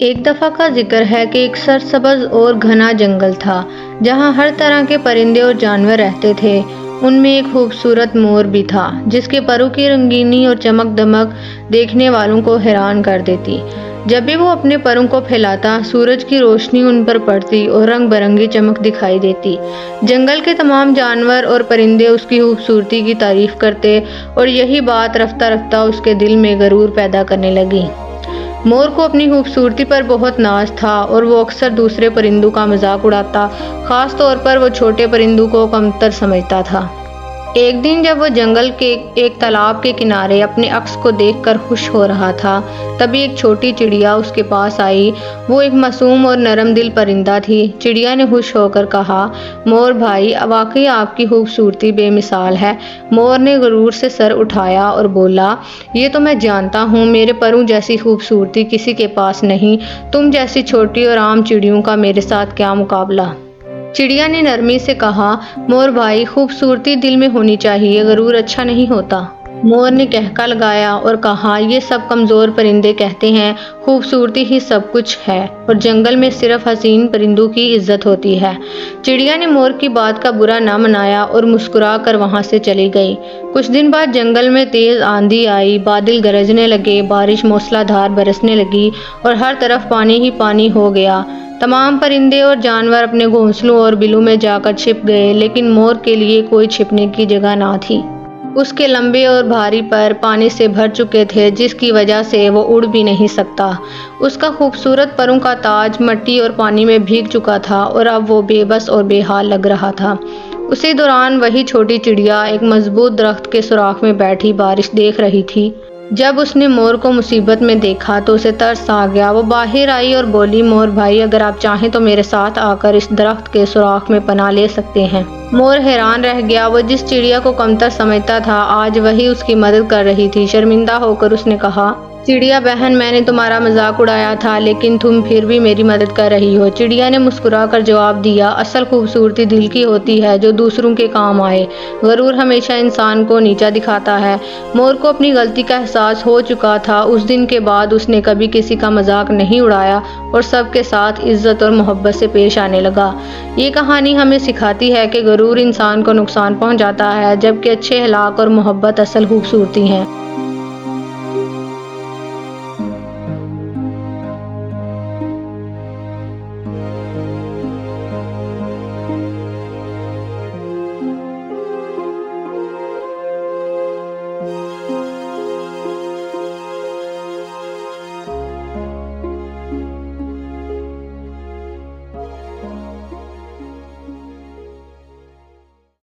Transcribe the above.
ایک دفعہ کا ذکر ہے کہ ایک سرسبز اور گھنا جنگل تھا جہاں ہر طرح کے پرندے اور جانور رہتے تھے۔ ان میں ایک خوبصورت مور بھی تھا جس کے پروں کی رنگینی اور چمک دمک دیکھنے والوں کو حیران کر دیتی۔ جب بھی وہ اپنے پروں کو پھیلاتا، سورج کی روشنی ان پر پڑتی اور رنگ برنگی چمک دکھائی دیتی۔ جنگل کے تمام جانور اور پرندے اس کی خوبصورتی کی تعریف کرتے اور یہی بات رفتہ رفتہ اس کے دل میں غرور پیدا کرنے لگی۔ مور کو اپنی خوبصورتی پر بہت ناز تھا اور وہ اکثر دوسرے پرندوں کا مذاق اڑاتا، خاص طور پر وہ چھوٹے پرندوں کو کمتر سمجھتا تھا۔ ایک دن جب وہ جنگل کے ایک تالاب کے کنارے اپنے عکس کو دیکھ کر خوش ہو رہا تھا، تبھی ایک چھوٹی چڑیا اس کے پاس آئی۔ وہ ایک معصوم اور نرم دل پرندہ تھی۔ چڑیا نے خوش ہو کر کہا، مور بھائی، واقعی آپ کی خوبصورتی بے مثال ہے۔ مور نے غرور سے سر اٹھایا اور بولا، یہ تو میں جانتا ہوں، میرے پروں جیسی خوبصورتی کسی کے پاس نہیں۔ تم جیسی چھوٹی اور عام چڑیوں کا میرے ساتھ کیا مقابلہ۔ چڑیا نے نرمی سے کہا، مور بھائی، خوبصورتی دل میں ہونی چاہیے، غرور اچھا نہیں ہوتا۔ مور نے قہقہ لگایا اور کہا، یہ سب کمزور پرندے کہتے ہیں خوبصورتی ہی سب کچھ ہے اور جنگل میں صرف حسین پرندوں کی عزت ہوتی ہے۔ چڑیا نے مور کی بات کا برا نہ منایا اور مسکرا کر وہاں سے چلی گئی۔ کچھ دن بعد جنگل میں تیز آندھی آئی، بادل گرجنے لگے، بارش موسلا دھار برسنے لگی اور ہر طرف پانی ہی پانی ہو گیا۔ تمام پرندے اور جانور اپنے گھونسلوں اور بلوں میں جا کر چھپ گئے، لیکن مور کے لیے کوئی چھپنے کی جگہ نہ تھی۔ اس کے لمبے اور بھاری پر پانی سے بھر چکے تھے، جس کی وجہ سے وہ اڑ بھی نہیں سکتا۔ اس کا خوبصورت پروں کا تاج مٹی اور پانی میں بھیگ چکا تھا اور اب وہ بے بس اور بے حال لگ رہا تھا۔ اسی دوران وہی چھوٹی چڑیا ایک مضبوط درخت کے سوراخ میں بیٹھی بارش دیکھ رہی تھی۔ جب اس نے مور کو مصیبت میں دیکھا تو اسے ترس آ گیا۔ وہ باہر آئی اور بولی، مور بھائی، اگر آپ چاہیں تو میرے ساتھ آ کر اس درخت کے سوراخ میں پناہ لے سکتے ہیں۔ مور حیران رہ گیا۔ وہ جس چڑیا کو کمتر سمجھتا تھا، آج وہی اس کی مدد کر رہی تھی۔ شرمندہ ہو کر اس نے کہا، چڑیا بہن، میں نے تمہارا مذاق اڑایا تھا، لیکن تم پھر بھی میری مدد کر رہی ہو۔ چڑیا نے مسکرا کر جواب دیا، اصل خوبصورتی دل کی ہوتی ہے جو دوسروں کے کام آئے۔ غرور ہمیشہ انسان کو نیچا دکھاتا ہے۔ مور کو اپنی غلطی کا احساس ہو چکا تھا۔ اس دن کے بعد اس نے کبھی کسی کا مذاق نہیں اڑایا اور سب کے ساتھ عزت اور محبت سے پیش آنے لگا۔ یہ کہانی ہمیں سکھاتی ہے کہ غرور انسان کو نقصان پہنچاتا ہے، جبکہ اچھے اخلاق اور محبت اصل خوبصورتی ہیں۔